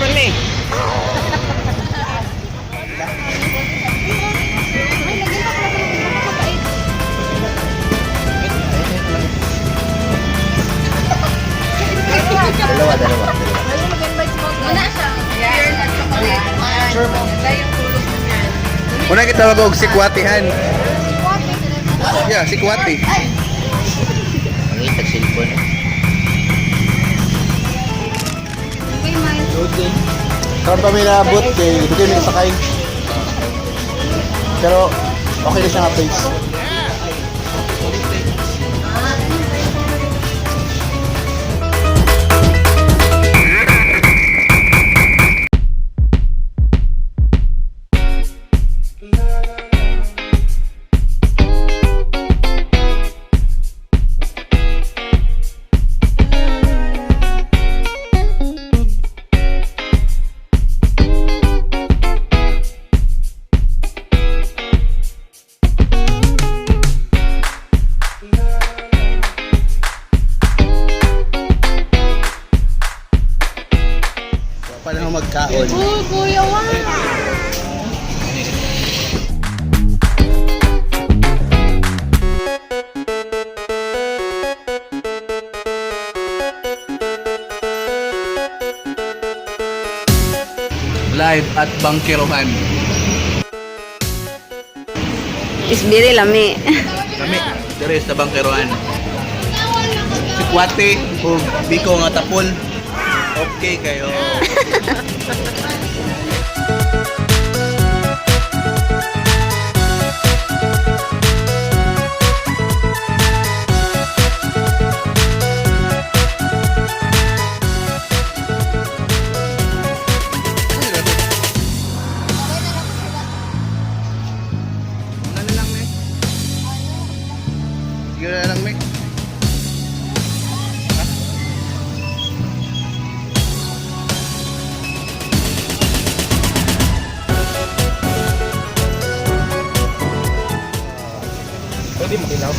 ron eh. Dalawa. Muna siya. Yan, at chocolate. Sure mo. Ganda yung kulog niyan. Muna kita mag-og sikwatihan. Yeah, sikwati. Ang itag cellphone eh. Okay, Mike. Karon pa may naabot kay hindi may sakay. Pero okay na siya nga place. Paano magkaon? Oh, Kuya Juan. Live at Bangkirohan. Isbiri lami. Kami, diri sa Bangkirohan. Sikwati o biko nga tapol. Okay kayo. Ano lang, Mek? Sige na lang, Mek. Pwede mo kilaw?